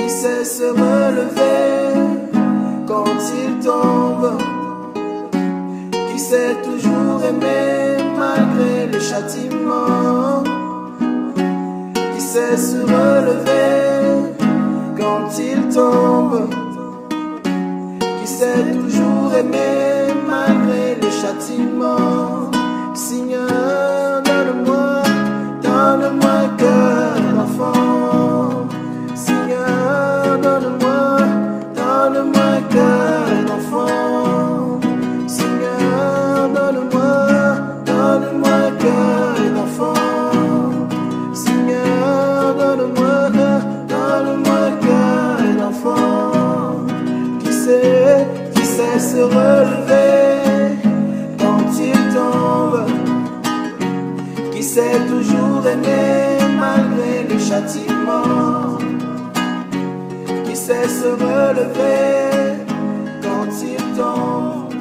qui sait se relever quand il tombe, qui sait toujours aimer malgré le châtiment, qui sait se relever quand il tombe, qui sait toujours aimer malgré le châtiment. Seigneur, donne-moi un cœur d'enfant. Seigneur, donne-moi un cœur d'enfant. Seigneur, donne-moi un cœur d'enfant. Seigneur, donne-moi un cœur d'enfant. Qui sait se relever quand il tombe, qui sait toujours aimer malgré le châtiment, qui sait se relever quand il tombe,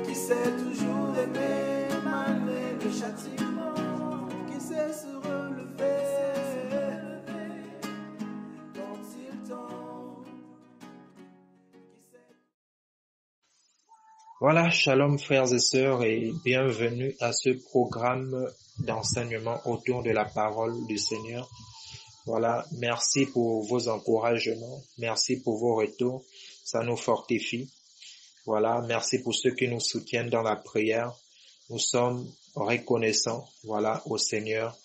qui sait toujours aimer malgré le châtiment, qui sait se relever quand il tombe. Voilà, shalom frères et sœurs et bienvenue à ce programme d'enseignement autour de la parole du Seigneur. Voilà, merci pour vos encouragements, merci pour vos retours, ça nous fortifie. Voilà, merci pour ceux qui nous soutiennent dans la prière. Nous sommes reconnaissants, voilà, au Seigneur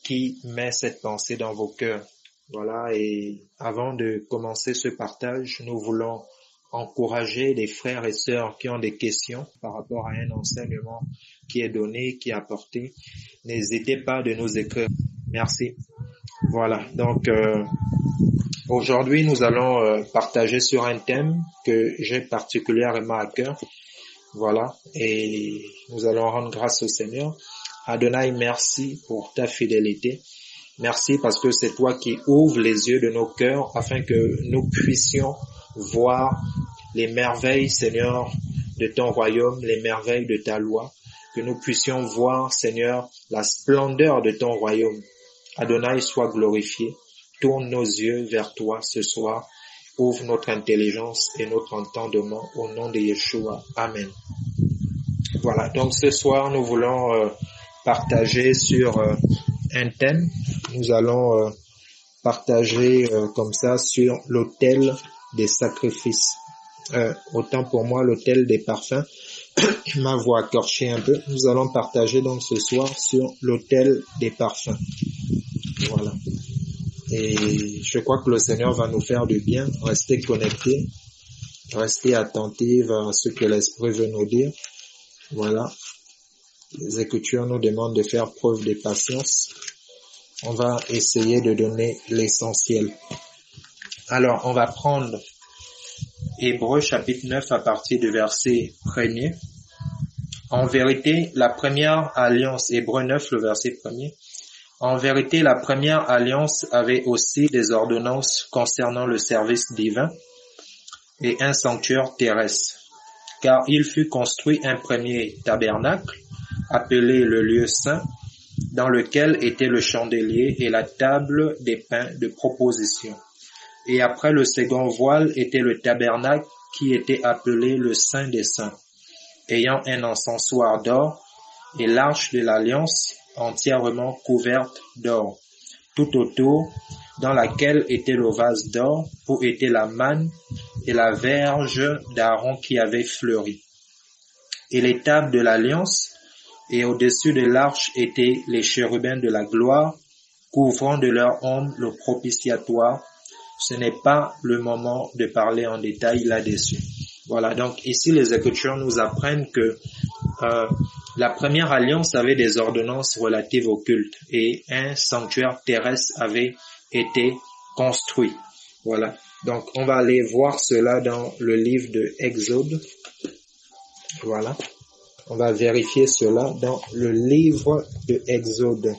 qui met cette pensée dans vos cœurs. Voilà, et avant de commencer ce partage, nous voulons encourager les frères et sœurs qui ont des questions par rapport à un enseignement qui est donné, qui est apporté. N'hésitez pas de nous écrire. Merci. Voilà, donc aujourd'hui nous allons partager sur un thème que j'ai particulièrement à cœur. Voilà, et nous allons rendre grâce au Seigneur. Adonai, merci pour ta fidélité. Merci parce que c'est toi qui ouvres les yeux de nos cœurs afin que nous puissions voir les merveilles, Seigneur, de ton royaume, les merveilles de ta loi, que nous puissions voir, Seigneur, la splendeur de ton royaume. Adonai, sois glorifié. Tourne nos yeux vers toi ce soir. Ouvre notre intelligence et notre entendement au nom de Yeshua. Amen. Voilà, donc ce soir, nous voulons partager sur un thème. Nous allons partager comme ça sur l'autel des sacrifices. Autant pour moi l'autel des parfums. Ma voix a corché un peu. Nous allons partager donc ce soir sur l'autel des parfums. Voilà. Et je crois que le Seigneur va nous faire du bien. Restez connectés. Restez attentifs à ce que l'Esprit veut nous dire. Voilà. Les Écritures nous demandent de faire preuve de patience. On va essayer de donner l'essentiel. Alors, on va prendre Hébreux chapitre 9 à partir du verset 1er. En vérité, la première alliance, Hébreux 9, le verset 1er. En vérité, la première alliance avait aussi des ordonnances concernant le service divin et un sanctuaire terrestre. Car il fut construit un premier tabernacle, appelé le lieu saint, dans lequel était le chandelier et la table des pains de proposition. Et après le second voile était le tabernacle qui était appelé le Saint des Saints, ayant un encensoir d'or et l'arche de l'alliance entièrement couverte d'or, tout autour, dans laquelle était le vase d'or où était la manne et la verge d'Aaron qui avait fleuri. Et les tables de l'alliance, et au-dessus de l'arche étaient les chérubins de la gloire, couvrant de leur ombre le propitiatoire. Ce n'est pas le moment de parler en détail là-dessus. Voilà, donc ici les Écritures nous apprennent que la première alliance avait des ordonnances relatives au culte et un sanctuaire terrestre avait été construit. Voilà, donc on va aller voir cela dans le livre de Exode. Voilà, on va vérifier cela dans le livre de Exode.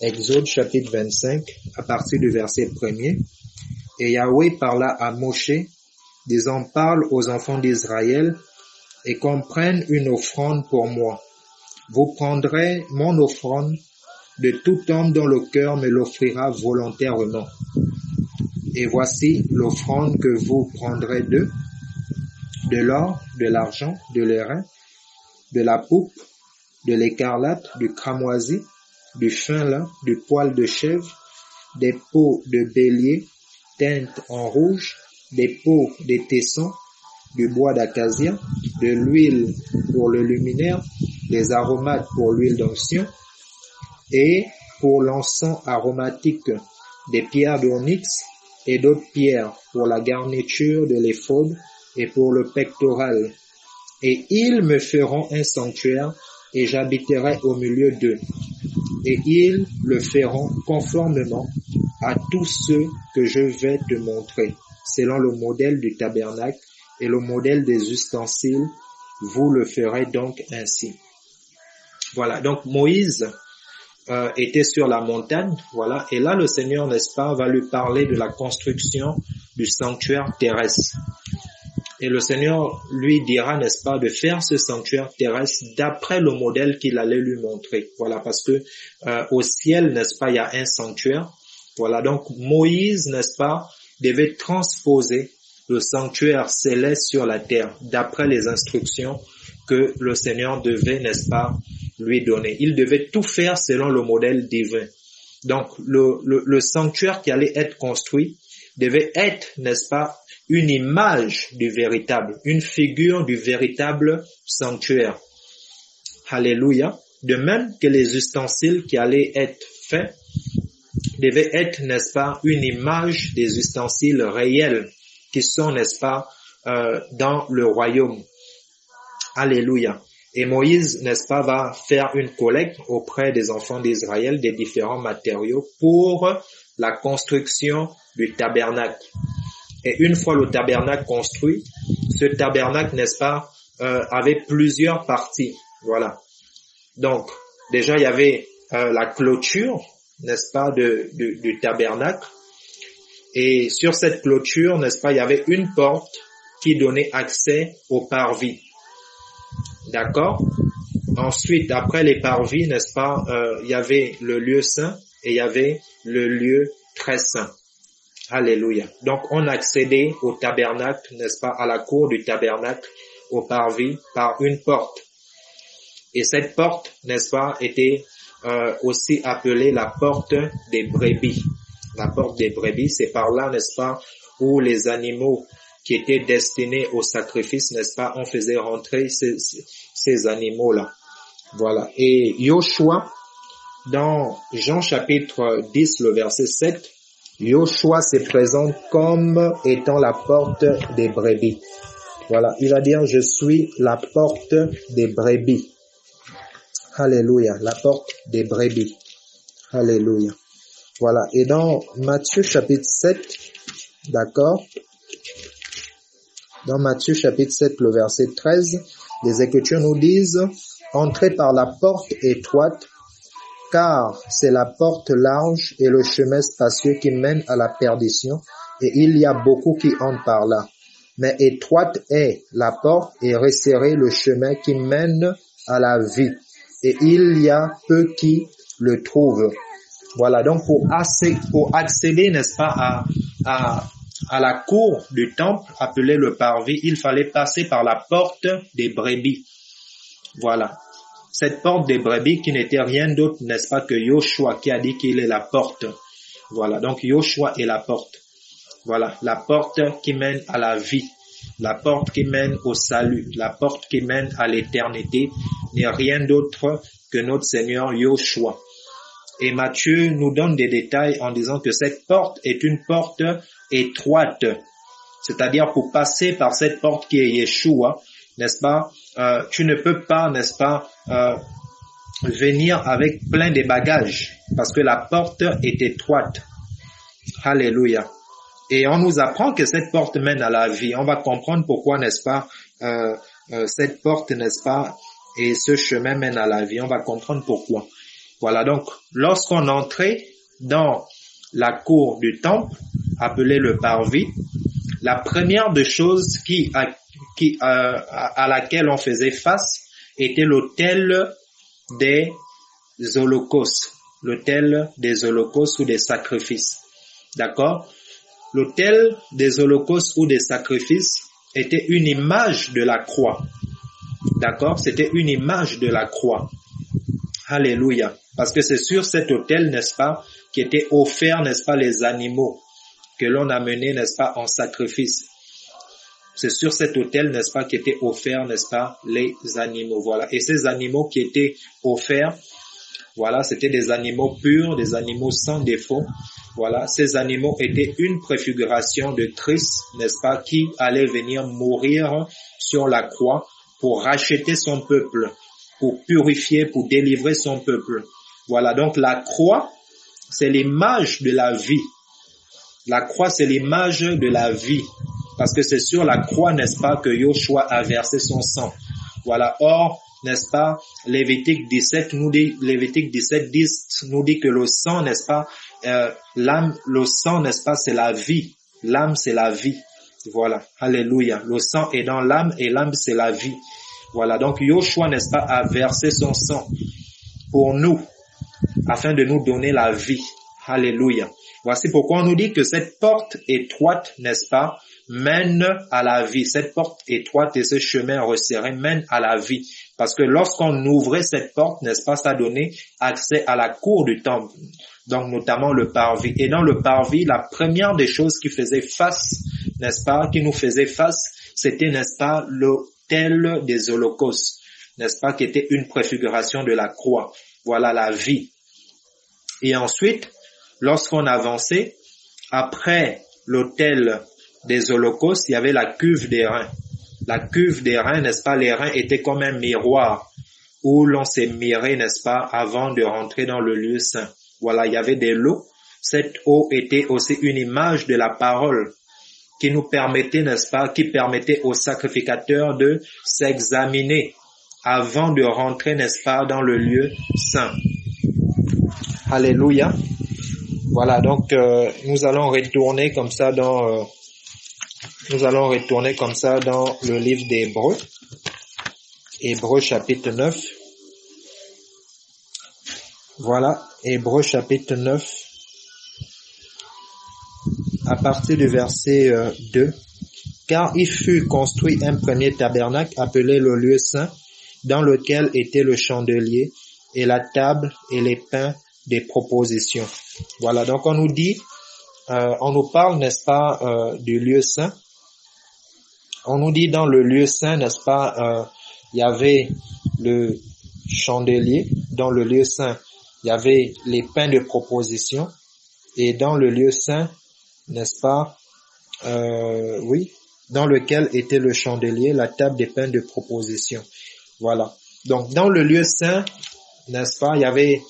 Exode chapitre 25 à partir du verset 1er. Et Yahweh parla à Moshe, disant, parle aux enfants d'Israël et qu'on prenne une offrande pour moi. Vous prendrez mon offrande de tout homme dont le cœur me l'offrira volontairement. Et voici l'offrande que vous prendrez de l'or, de l'argent, de l'airain, de la pourpre, de l'écarlate, du cramoisi, du fin lin, du poil de chèvre, des peaux de bélier teintes en rouge, des peaux de tesson, du bois d'acacia, de l'huile pour le luminaire, des aromates pour l'huile d'onction, et pour l'encens aromatique, des pierres d'onyx et d'autres pierres pour la garniture de l'éphod et pour le pectoral. Et ils me feront un sanctuaire et j'habiterai au milieu d'eux. Et ils le feront conformément à tous ceux que je vais te montrer, selon le modèle du tabernacle et le modèle des ustensiles, vous le ferez donc ainsi. Voilà, donc Moïse était sur la montagne, voilà, et là le Seigneur, n'est-ce pas, va lui parler de la construction du sanctuaire terrestre. Et le Seigneur lui dira, n'est-ce pas, de faire ce sanctuaire terrestre d'après le modèle qu'il allait lui montrer. Voilà, parce que au ciel, n'est-ce pas, il y a un sanctuaire. Voilà, donc Moïse, n'est-ce pas, devait transposer le sanctuaire céleste sur la terre d'après les instructions que le Seigneur devait, n'est-ce pas, lui donner. Il devait tout faire selon le modèle divin. Donc le sanctuaire qui allait être construit devait être, n'est-ce pas, une image du véritable, une figure du véritable sanctuaire. Alléluia. De même que les ustensiles qui allaient être faits devaient être, n'est-ce pas, une image des ustensiles réels qui sont, n'est-ce pas, dans le royaume. Alléluia. Et Moïse, n'est-ce pas, va faire une collecte auprès des enfants d'Israël des différents matériaux pour la construction du tabernacle. Et une fois le tabernacle construit, ce tabernacle, n'est-ce pas, avait plusieurs parties. Voilà. Donc, déjà, il y avait la clôture, n'est-ce pas, du tabernacle. Et sur cette clôture, n'est-ce pas, il y avait une porte qui donnait accès au parvis. D'accord? Ensuite, après les parvis, n'est-ce pas, il y avait le lieu saint et il y avait le lieu très saint. Alléluia. Donc, on accédait au tabernacle, n'est-ce pas, à la cour du tabernacle, au parvis, par une porte. Et cette porte, n'est-ce pas, était aussi appelée la porte des brebis. La porte des brebis, c'est par là, n'est-ce pas, où les animaux qui étaient destinés au sacrifice, n'est-ce pas, on faisait rentrer ces animaux-là. Voilà. Et Yoshua, dans Jean chapitre 10, le verset 7, Yoshua se présente comme étant la porte des brebis. Voilà, il va dire, je suis la porte des brebis. Alléluia, la porte des brebis. Alléluia. Voilà, et dans Matthieu chapitre 7, d'accord, dans Matthieu chapitre 7, le verset 13, les Écritures nous disent, entrez par la porte étroite, car c'est la porte large et le chemin spacieux qui mène à la perdition, et il y a beaucoup qui entrent par là. Mais étroite est la porte et resserré le chemin qui mène à la vie, et il y a peu qui le trouvent. Voilà, donc pour accéder, n'est-ce pas, à la cour du temple, appelée le parvis, il fallait passer par la porte des brebis. Voilà. Cette porte des brebis qui n'était rien d'autre, n'est-ce pas, que Yoshua qui a dit qu'il est la porte. Voilà, donc Yoshua est la porte. Voilà, la porte qui mène à la vie, la porte qui mène au salut, la porte qui mène à l'éternité n'est rien d'autre que notre Seigneur Yoshua. Et Matthieu nous donne des détails en disant que cette porte est une porte étroite. C'est-à-dire pour passer par cette porte qui est Yeshua, n'est-ce pas, tu ne peux pas, n'est-ce pas, venir avec plein de bagages parce que la porte est étroite. Alléluia. Et on nous apprend que cette porte mène à la vie. On va comprendre pourquoi, n'est-ce pas, cette porte, n'est-ce pas, et ce chemin mène à la vie. On va comprendre pourquoi. Voilà, donc, lorsqu'on entrait dans la cour du temple, appelée le parvis, la première des choses à laquelle on faisait face était l'autel des holocaustes. L'autel des holocaustes ou des sacrifices. D'accord? l'autel des holocaustes ou des sacrifices était une image de la croix. D'accord? C'était une image de la croix. Alléluia. Parce que c'est sur cet autel, n'est-ce pas, qui étaient offerts, n'est-ce pas, les animaux que l'on amenait, n'est-ce pas, en sacrifice. C'est sur cet autel, n'est-ce pas, qui étaient offerts, n'est-ce pas, les animaux. Voilà. Et ces animaux qui étaient offerts, voilà, c'était des animaux purs, des animaux sans défaut. Voilà, ces animaux étaient une préfiguration de Christ, n'est-ce pas, qui allait venir mourir sur la croix pour racheter son peuple, pour purifier, pour délivrer son peuple. Voilà, donc la croix, c'est l'image de la vie. La croix, c'est l'image de la vie. Parce que c'est sur la croix, n'est-ce pas, que Yoshua a versé son sang. Voilà. Or, n'est-ce pas, Lévitique 17 nous dit, Lévitique 17:10 nous dit que le sang, n'est-ce pas, l'âme, le sang, n'est-ce pas, c'est la vie. L'âme, c'est la vie. Voilà. Alléluia. Le sang est dans l'âme et l'âme, c'est la vie. Voilà. Donc, Yoshua, n'est-ce pas, a versé son sang pour nous, afin de nous donner la vie. Alléluia. Voici pourquoi on nous dit que cette porte étroite, n'est-ce pas, mène à la vie. Cette porte étroite et ce chemin resserré mènent à la vie. Parce que lorsqu'on ouvrait cette porte, n'est-ce pas, ça donnait accès à la cour du temple. Donc, notamment le parvis. Et dans le parvis, la première des choses qui faisait face, n'est-ce pas, qui nous faisait face, c'était, n'est-ce pas, l'autel des holocaustes. N'est-ce pas, qui était une préfiguration de la croix. Voilà la vie. Et ensuite, lorsqu'on avançait, après l'autel des holocaustes, il y avait la cuve des reins. La cuve des reins, n'est-ce pas, les reins étaient comme un miroir où l'on s'est miré, n'est-ce pas, avant de rentrer dans le lieu saint. Voilà, il y avait des lots. Cette eau était aussi une image de la parole qui nous permettait, n'est-ce pas, qui permettait aux sacrificateurs de s'examiner avant de rentrer, n'est-ce pas, dans le lieu saint. Alléluia. Voilà, donc nous allons retourner comme ça dans le livre d'Hébreux. Hébreux chapitre 9. Voilà, Hébreux chapitre 9. À partir du verset 2. Car il fut construit un premier tabernacle appelé le lieu saint, dans lequel était le chandelier et la table et les pains des propositions. Voilà, donc on nous dit, on nous parle, n'est-ce pas, du lieu saint. On nous dit dans le lieu saint, n'est-ce pas, il y avait le chandelier. Dans le lieu saint, il y avait les pains de proposition. Et dans le lieu saint, n'est-ce pas, oui, dans lequel était le chandelier, la table des pains de proposition. Voilà. Donc, dans le lieu saint, n'est-ce pas, il y avait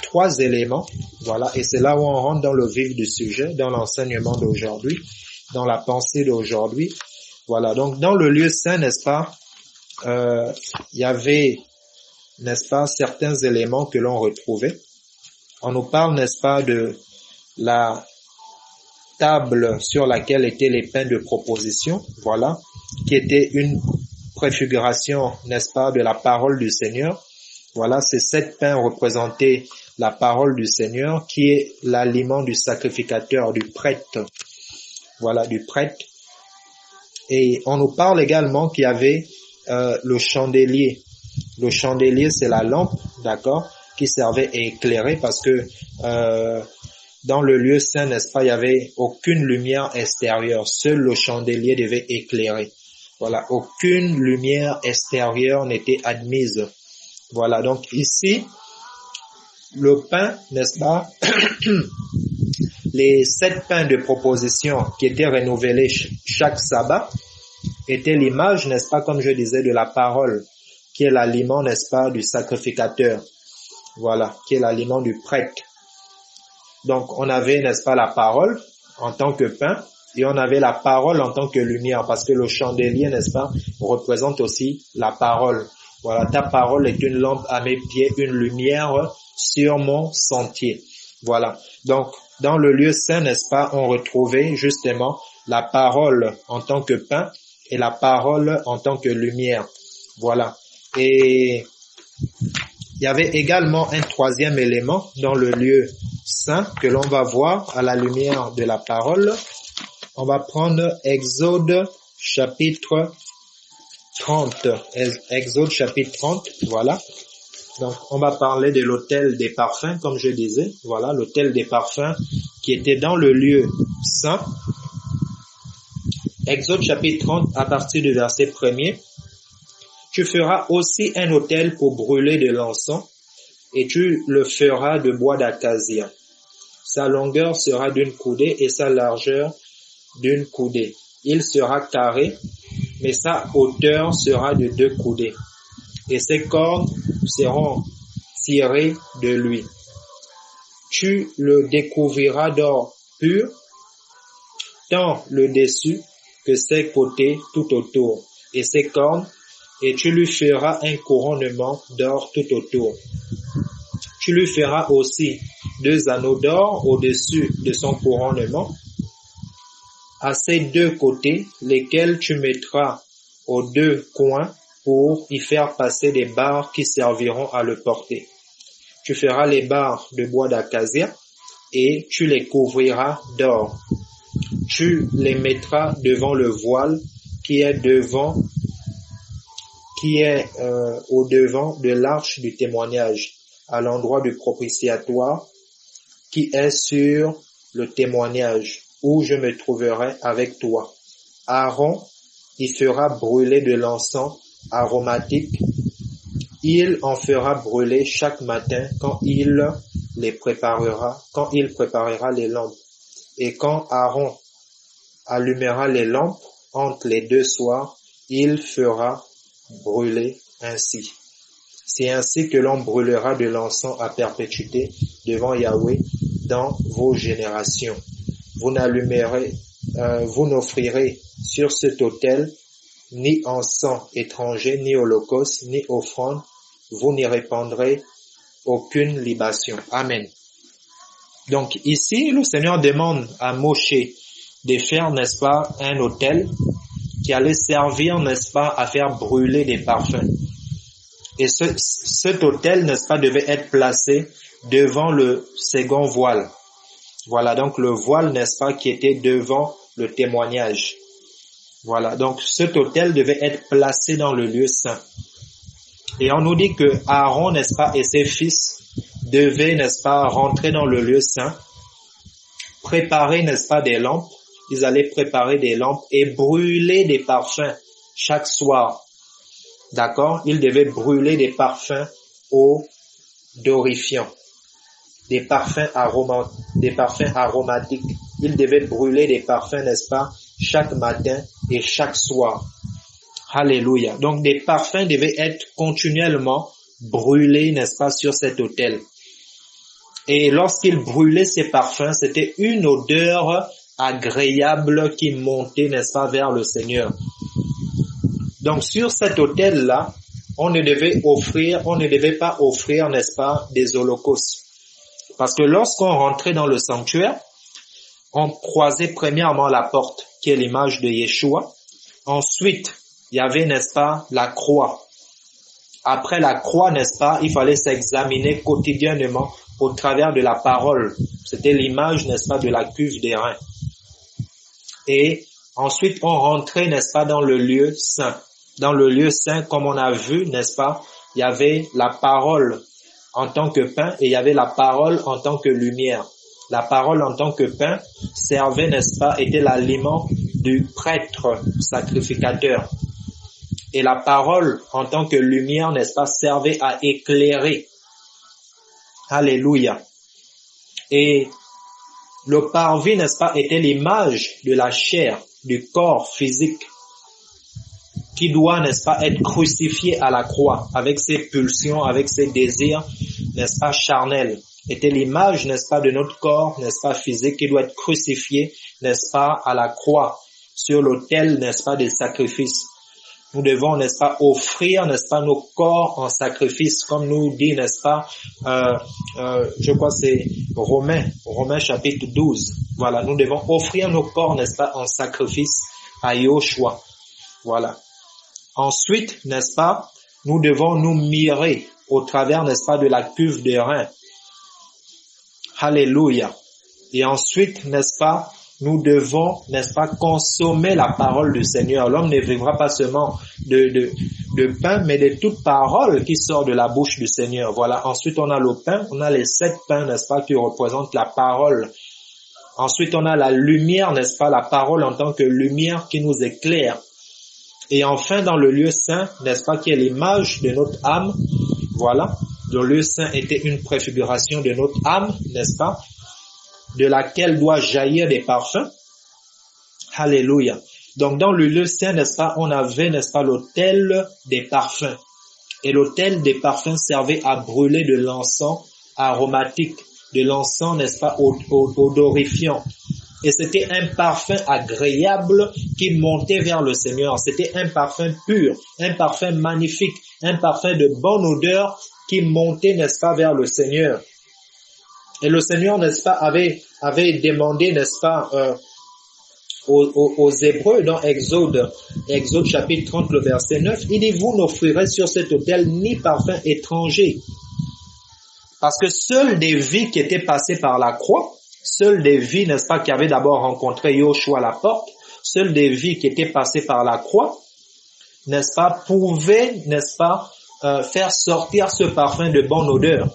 3 éléments. Voilà. Et c'est là où on rentre dans le vif du sujet, dans l'enseignement d'aujourd'hui, dans la pensée d'aujourd'hui. Voilà. Donc, dans le lieu saint, n'est-ce pas, il y avait, n'est-ce pas, certains éléments que l'on retrouvait. On nous parle, n'est-ce pas, de la table sur laquelle étaient les pains de proposition, voilà, qui était une préfiguration, n'est-ce pas, de la parole du Seigneur. Voilà, ces 7 pains représentaient la parole du Seigneur, qui est l'aliment du sacrificateur, du prêtre. Voilà, du prêtre. Et on nous parle également qu'il y avait le chandelier. Le chandelier, c'est la lampe, d'accord, qui servait à éclairer parce que dans le lieu saint, n'est-ce pas, il n'y avait aucune lumière extérieure. Seul le chandelier devait éclairer. Voilà, aucune lumière extérieure n'était admise. Voilà, donc ici, le pain, n'est-ce pas, les 7 pains de proposition qui étaient renouvelés chaque sabbat étaient l'image, n'est-ce pas, comme je disais, de la parole, qui est l'aliment, n'est-ce pas, du sacrificateur. Voilà, qui est l'aliment du prêtre. Donc, on avait, n'est-ce pas, la parole en tant que pain et on avait la parole en tant que lumière parce que le chandelier, n'est-ce pas, représente aussi la parole. Voilà, ta parole est une lampe à mes pieds, une lumière sur mon sentier. Voilà. Donc, dans le lieu saint, n'est-ce pas, on retrouvait justement la parole en tant que pain et la parole en tant que lumière. Voilà. Et il y avait également un 3e élément dans le lieu saint que l'on va voir à la lumière de la parole. On va prendre Exode chapitre 30. Exode chapitre 30, voilà. Donc, on va parler de l'autel des parfums, comme je disais. Voilà, l'autel des parfums qui était dans le lieu saint. Exode chapitre 30, à partir du verset 1er. Tu feras aussi un autel pour brûler de l'encens, et tu le feras de bois d'acacia. Sa longueur sera d'une coudée et sa largeur d'une coudée. Il sera carré, mais sa hauteur sera de 2 coudées. Et ses cornes seront tirées de lui. Tu le découvriras d'or pur, tant le dessus que ses côtés tout autour, et ses cornes, et tu lui feras un couronnement d'or tout autour. Tu lui feras aussi 2 anneaux d'or au-dessus de son couronnement, à ses 2 côtés, lesquels tu mettras aux 2 coins pour y faire passer des barres qui serviront à le porter. Tu feras les barres de bois d'acacia et tu les couvriras d'or. Tu les mettras devant le voile qui est au devant de l'arche du témoignage, à l'endroit du propitiatoire qui est sur le témoignage, où je me trouverai avec toi. Aaron y fera brûler de l'encens aromatique. Il en fera brûler chaque matin quand il préparera les lampes. Et quand Aaron allumera les lampes entre les 2 soirs, il fera brûler ainsi. C'est ainsi que l'on brûlera de l'encens à perpétuité devant Yahweh dans vos générations. Vous n'offrirez sur cet autel ni encens étranger, ni holocauste, ni offrande. Vous n'y répandrez aucune libation. Amen. Donc ici, le Seigneur demande à Moshe de faire, n'est-ce pas, un autel qui allait servir, n'est-ce pas, à faire brûler des parfums. Et cet autel, n'est-ce pas, devait être placé devant le second voile. Voilà, donc le voile, n'est-ce pas, qui était devant le témoignage. Voilà, donc cet autel devait être placé dans le lieu saint. Et on nous dit que Aaron, n'est-ce pas, et ses fils devaient, n'est-ce pas, rentrer dans le lieu saint, préparer, n'est-ce pas, des lampes. Ils allaient préparer des lampes et brûler des parfums chaque soir. D'accord? Ils devaient brûler des parfums odorifiants, des parfums aromatiques. Ils devaient brûler des parfums, n'est-ce pas, chaque matin et chaque soir. Alléluia. Donc des parfums devaient être continuellement brûlés, n'est-ce pas, sur cet autel. Et lorsqu'ils brûlaient ces parfums, c'était une odeur agréable qui montait, n'est-ce pas, vers le Seigneur. Donc sur cet autel-là, on ne devait pas offrir, n'est-ce pas, des holocaustes. Parce que lorsqu'on rentrait dans le sanctuaire, on croisait premièrement la porte, qui est l'image de Yeshua. Ensuite, il y avait, n'est-ce pas, la croix. Après la croix, n'est-ce pas, il fallait s'examiner quotidiennement au travers de la parole. C'était l'image, n'est-ce pas, de la cuve d'airain. Et ensuite, on rentrait, n'est-ce pas, dans le lieu saint. Dans le lieu saint, comme on a vu, n'est-ce pas, il y avait la parole en tant que pain et il y avait la parole en tant que lumière. La parole en tant que pain servait, n'est-ce pas, était l'aliment du prêtre sacrificateur. Et la parole en tant que lumière, n'est-ce pas, servait à éclairer. Alléluia. Et le parvis, n'est-ce pas, était l'image de la chair, du corps physique, qui doit, n'est-ce pas, être crucifié à la croix, avec ses pulsions, avec ses désirs, n'est-ce pas, charnels. Était l'image, n'est-ce pas, de notre corps, n'est-ce pas, physique, qui doit être crucifié, n'est-ce pas, à la croix, sur l'autel, n'est-ce pas, des sacrifices. Nous devons, n'est-ce pas, offrir, n'est-ce pas, nos corps en sacrifice, comme nous dit, n'est-ce pas, je crois que c'est Romains chapitre 12. Voilà, nous devons offrir nos corps, n'est-ce pas, en sacrifice à Yoshua. Voilà. Ensuite, n'est-ce pas, nous devons nous mirer au travers, n'est-ce pas, de la cuve d'airain. Alléluia. Et ensuite, n'est-ce pas, nous devons, n'est-ce pas, consommer la parole du Seigneur. L'homme ne vivra pas seulement de pain, mais de toute parole qui sort de la bouche du Seigneur. Voilà. Ensuite, on a le pain, on a les 7 pains, n'est-ce pas, qui représentent la parole. Ensuite, on a la lumière, n'est-ce pas, la parole en tant que lumière qui nous éclaire. Et enfin, dans le lieu saint, n'est-ce pas, qui est l'image de notre âme. Voilà. Le lieu saint était une préfiguration de notre âme, n'est-ce pas, de laquelle doit jaillir des parfums. Alléluia. Donc, dans le lieu saint, n'est-ce pas, on avait, n'est-ce pas, l'autel des parfums. Et l'autel des parfums servait à brûler de l'encens aromatique, de l'encens, n'est-ce pas, odorifiant. Et c'était un parfum agréable qui montait vers le Seigneur. C'était un parfum pur, un parfum magnifique, un parfum de bonne odeur qui montait, n'est-ce pas, vers le Seigneur. Et le Seigneur, n'est-ce pas, avait demandé, n'est-ce pas, aux Hébreux dans Exode chapitre 30, le verset 9, il dit, vous n'offrirez sur cet autel ni parfum étranger. Parce que seuls des vies qui étaient passées par la croix, seuls des vies, n'est-ce pas, qui avaient d'abord rencontré Yoshua à la porte, seuls des vies qui étaient passées par la croix, n'est-ce pas, pouvaient, n'est-ce pas, faire sortir ce parfum de bonne odeur.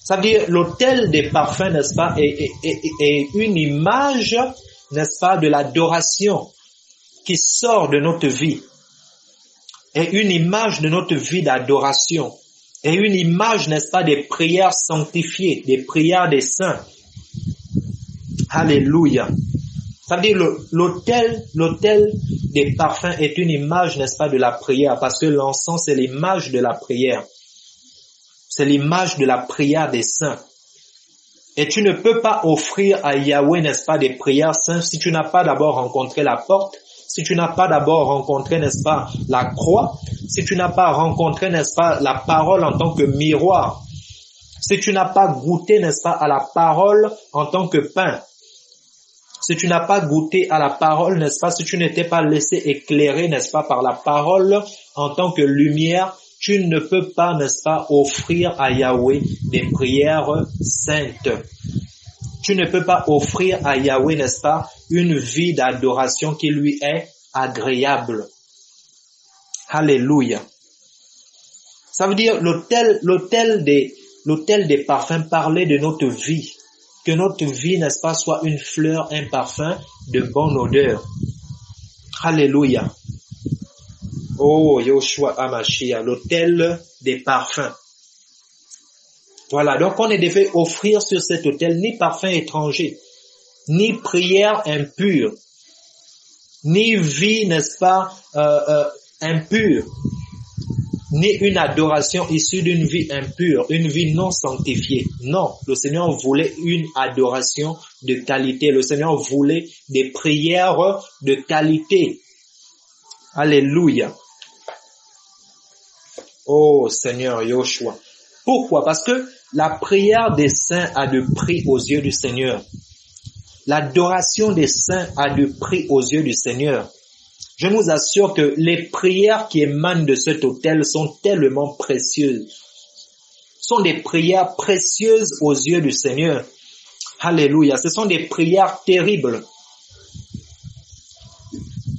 Ça veut dire, l'autel des parfums, n'est-ce pas, est une image, n'est-ce pas, de l'adoration qui sort de notre vie. Et une image de notre vie d'adoration. Et une image, n'est-ce pas, des prières sanctifiées, des prières des saints. Alléluia. Ça veut dire, l'autel des parfums est une image, n'est-ce pas, de la prière, parce que l'encens, c'est l'image de la prière. C'est l'image de la prière des saints. Et tu ne peux pas offrir à Yahweh, n'est-ce pas, des prières saintes si tu n'as pas d'abord rencontré la porte, si tu n'as pas d'abord rencontré, n'est-ce pas, la croix, si tu n'as pas rencontré, n'est-ce pas, la parole en tant que miroir, si tu n'as pas goûté, n'est-ce pas, à la parole en tant que pain, si tu n'as pas goûté à la parole, n'est-ce pas, si tu n'étais pas laissé éclairer, n'est-ce pas, par la parole en tant que lumière, tu ne peux pas, n'est-ce pas, offrir à Yahweh des prières saintes. Tu ne peux pas offrir à Yahweh, n'est-ce pas, une vie d'adoration qui lui est agréable. Alléluia. Ça veut dire l'autel des parfums parlait de notre vie. Que notre vie, n'est-ce pas, soit une fleur, un parfum de bonne odeur. Alléluia. Oh, Yoshua Hamashiach, l'autel des parfums. Voilà, donc on ne devait offrir sur cet autel ni parfum étranger, ni prière impure, ni vie, n'est-ce pas, impure, ni une adoration issue d'une vie impure, une vie non sanctifiée. Non, le Seigneur voulait une adoration de qualité. Le Seigneur voulait des prières de qualité. Alléluia. Oh Seigneur Yoshua. Pourquoi? Parce que la prière des saints a de prix aux yeux du Seigneur. L'adoration des saints a de prix aux yeux du Seigneur. Je vous assure que les prières qui émanent de cet autel sont tellement précieuses. Sont des prières précieuses aux yeux du Seigneur. Alléluia. Ce sont des prières terribles.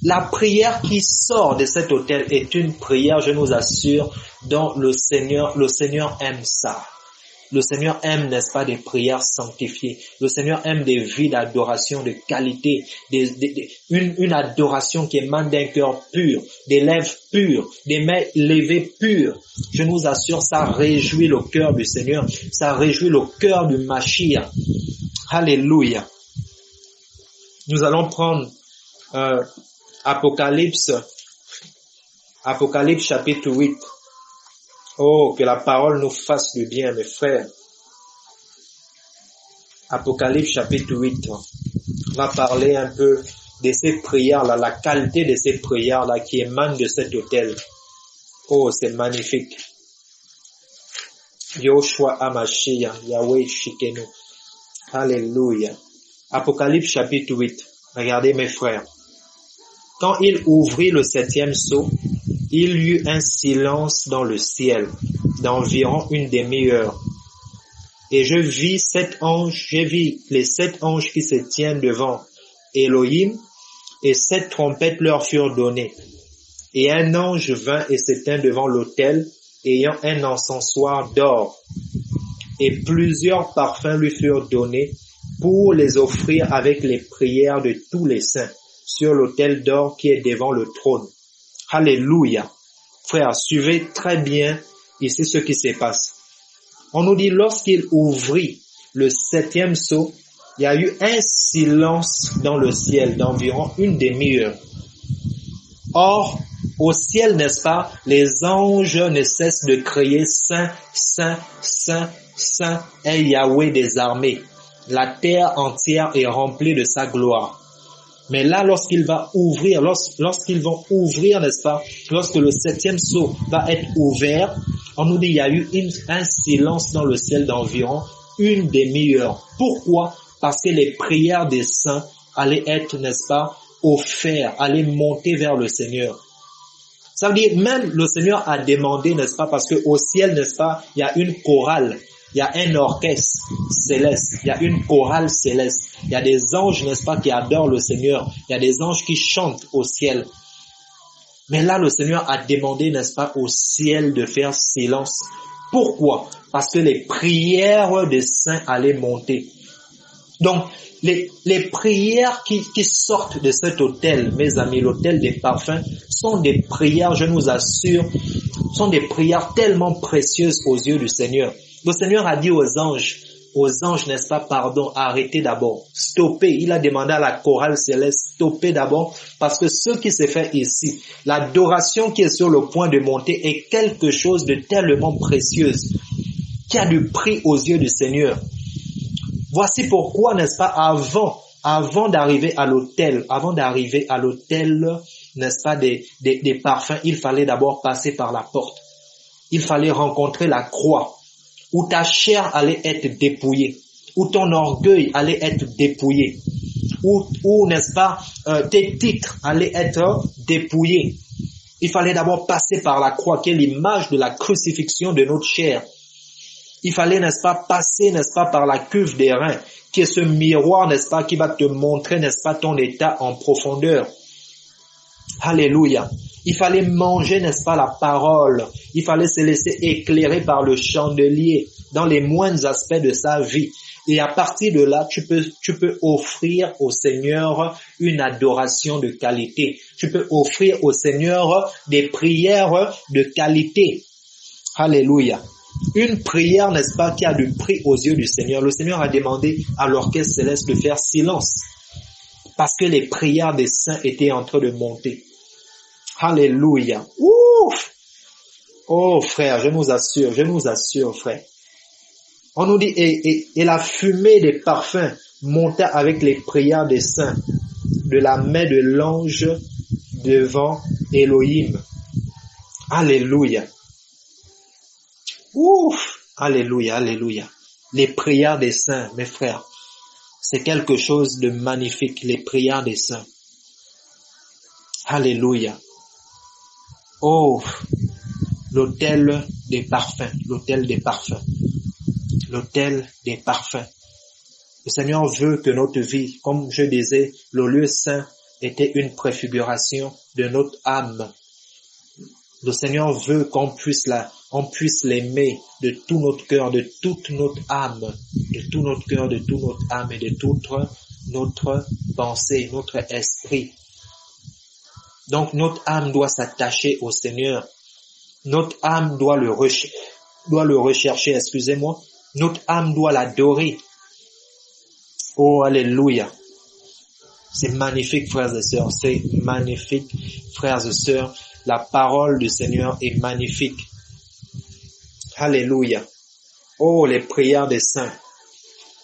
La prière qui sort de cet autel est une prière, je vous assure, dont le Seigneur aime ça. Le Seigneur aime, n'est-ce pas, des prières sanctifiées. Le Seigneur aime des vies d'adoration de qualité, une adoration qui émane d'un cœur pur, des lèvres pures, des mains levées pures. Je vous assure, ça réjouit le cœur du Seigneur, ça réjouit le cœur du Mashiach. Alléluia. Nous allons prendre Apocalypse chapitre 8. Oh, que la parole nous fasse du bien, mes frères. Apocalypse chapitre 8. On va parler un peu de ces prières-là, la qualité de ces prières-là qui émanent de cet autel. Oh, c'est magnifique. Yoshua Hamashiach, Yahweh Shikenu. Alléluia. Apocalypse chapitre 8. Regardez mes frères. Quand il ouvrit le 7e sceau, il y eut un silence dans le ciel d'environ une demi-heure. Et j'ai vu les 7 anges qui se tiennent devant Elohim, et 7 trompettes leur furent données. Et un ange vint et se tint devant l'autel, ayant un encensoir d'or. Et plusieurs parfums lui furent donnés pour les offrir avec les prières de tous les saints sur l'autel d'or qui est devant le trône. Alléluia. Frères, suivez très bien ici ce qui se passe. On nous dit, lorsqu'il ouvrit le 7e sceau, il y a eu un silence dans le ciel d'environ une demi-heure. Or, au ciel, n'est-ce pas, les anges ne cessent de crier Saint, Saint, Saint, Saint est Yahweh des armées. La terre entière est remplie de sa gloire. Mais là, lorsqu'ils vont ouvrir, n'est-ce pas, lorsque le 7e sceau va être ouvert, on nous dit il y a eu un silence dans le ciel d'environ une demi-heure. Pourquoi? Parce que les prières des saints allaient être, n'est-ce pas, offertes, allaient monter vers le Seigneur. Ça veut dire, même le Seigneur a demandé, n'est-ce pas, parce que au ciel, n'est-ce pas, il y a une chorale. Il y a un orchestre céleste, il y a une chorale céleste, il y a des anges, n'est-ce pas, qui adorent le Seigneur, il y a des anges qui chantent au ciel. Mais là, le Seigneur a demandé, n'est-ce pas, au ciel de faire silence. Pourquoi? Parce que les prières des saints allaient monter. Donc, les prières qui sortent de cet autel, mes amis, l'autel des parfums, sont des prières, je nous assure, sont des prières tellement précieuses aux yeux du Seigneur. Le Seigneur a dit aux anges, n'est-ce pas, pardon, arrêtez d'abord, stoppez. Il a demandé à la chorale céleste, stoppez d'abord, parce que ce qui s'est fait ici, l'adoration qui est sur le point de monter est quelque chose de tellement précieuse, qui a du prix aux yeux du Seigneur. Voici pourquoi, n'est-ce pas, avant d'arriver à l'autel, n'est-ce pas, des parfums, il fallait d'abord passer par la porte. Il fallait rencontrer la croix, où ta chair allait être dépouillée, où ton orgueil allait être dépouillé, où n'est-ce pas, tes titres allaient être dépouillés. Il fallait d'abord passer par la croix, qui est l'image de la crucifixion de notre chair. Il fallait, n'est-ce pas, passer, n'est-ce pas, par la cuve des reins, qui est ce miroir, n'est-ce pas, qui va te montrer, n'est-ce pas, ton état en profondeur. Alléluia. Il fallait manger, n'est-ce pas, la parole. Il fallait se laisser éclairer par le chandelier dans les moindres aspects de sa vie. Et à partir de là, tu peux offrir au Seigneur une adoration de qualité. Tu peux offrir au Seigneur des prières de qualité. Alléluia. Une prière, n'est-ce pas, qui a du prix aux yeux du Seigneur. Le Seigneur a demandé à l'orchestre céleste de faire silence parce que les prières des saints étaient en train de monter. Alléluia. Ouf! Oh frère, je nous assure frère. On nous dit, et la fumée des parfums monta avec les prières des saints de la main de l'ange devant Elohim. Alléluia. Ouf! Alléluia, alléluia. Les prières des saints, mes frères, c'est quelque chose de magnifique, les prières des saints. Alléluia. Oh, l'autel des parfums, l'autel des parfums, l'autel des parfums. Le Seigneur veut que notre vie, comme je disais, le lieu saint était une préfiguration de notre âme. Le Seigneur veut qu'on puisse l'aimer de tout notre cœur, de toute notre âme, de tout notre cœur, de toute notre âme et de toute notre pensée, notre esprit. Donc notre âme doit s'attacher au Seigneur. Notre âme doit le rechercher, excusez-moi. Notre âme doit l'adorer. Oh, alléluia. C'est magnifique, frères et sœurs. C'est magnifique, frères et sœurs. La parole du Seigneur est magnifique. Alléluia. Oh, les prières des saints.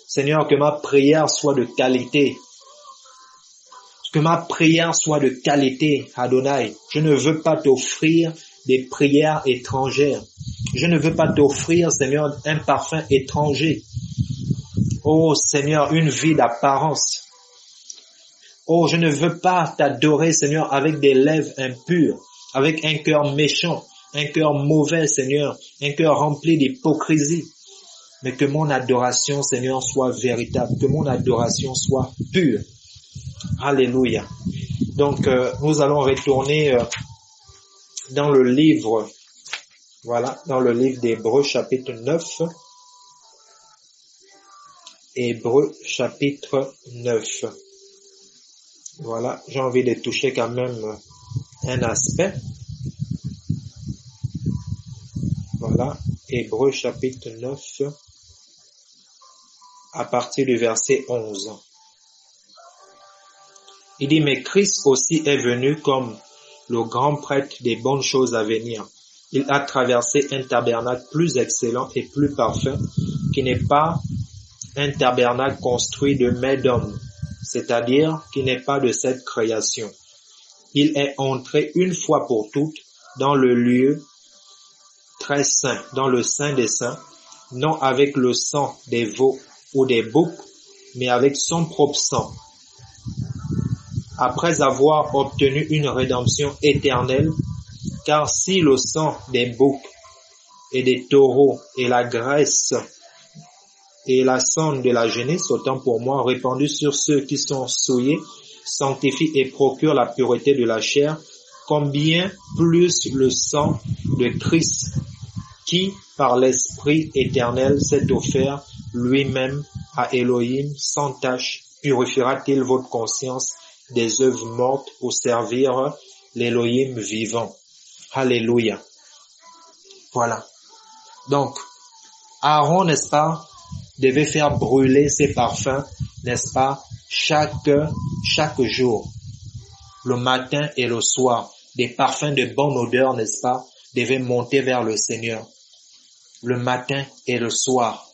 Seigneur, que ma prière soit de qualité. Que ma prière soit de qualité, Adonai. Je ne veux pas t'offrir des prières étrangères. Je ne veux pas t'offrir, Seigneur, un parfum étranger. Oh, Seigneur, une vie d'apparence. Oh, je ne veux pas t'adorer, Seigneur, avec des lèvres impures, avec un cœur méchant, un cœur mauvais, Seigneur, un cœur rempli d'hypocrisie. mais que mon adoration, Seigneur, soit véritable, que mon adoration soit pure. Alléluia. Donc, nous allons retourner dans le livre, dans le livre d'Hébreux, chapitre 9. Hébreux, chapitre 9. Voilà, j'ai envie de toucher quand même un aspect. Voilà, Hébreux, chapitre 9, à partir du verset 11. Il dit, mais Christ aussi est venu comme le grand prêtre des bonnes choses à venir. Il a traversé un tabernacle plus excellent et plus parfait, qui n'est pas un tabernacle construit de mains d'hommes, c'est-à-dire qui n'est pas de cette création. Il est entré une fois pour toutes dans le lieu très saint, dans le saint des saints, non avec le sang des veaux ou des boucs, mais avec son propre sang. Après avoir obtenu une rédemption éternelle, car si le sang des boucs et des taureaux et la graisse et la sonde de la génisse, autant pour moi, répandue sur ceux qui sont souillés, sanctifie et procure la pureté de la chair, combien plus le sang de Christ, qui, par l'Esprit éternel, s'est offert lui-même à Elohim sans tache, purifiera-t-il votre conscience des œuvres mortes pour servir l'Elohim vivant. Alléluia. Voilà. Donc, Aaron, n'est-ce pas, devait faire brûler ses parfums, n'est-ce pas, chaque jour, le matin et le soir. Des parfums de bonne odeur, n'est-ce pas, devaient monter vers le Seigneur, le matin et le soir.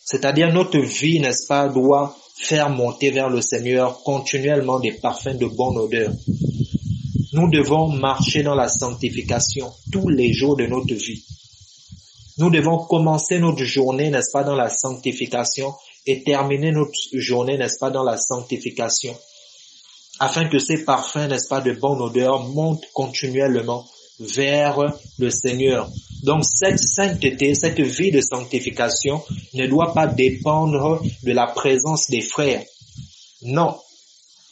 C'est-à-dire notre vie, n'est-ce pas, doit faire monter vers le Seigneur continuellement des parfums de bonne odeur. Nous devons marcher dans la sanctification tous les jours de notre vie. Nous devons commencer notre journée, n'est-ce pas, dans la sanctification et terminer notre journée, n'est-ce pas, dans la sanctification. Afin que ces parfums, n'est-ce pas, de bonne odeur montent continuellement vers le Seigneur. Donc cette sainteté, cette vie de sanctification ne doit pas dépendre de la présence des frères. Non.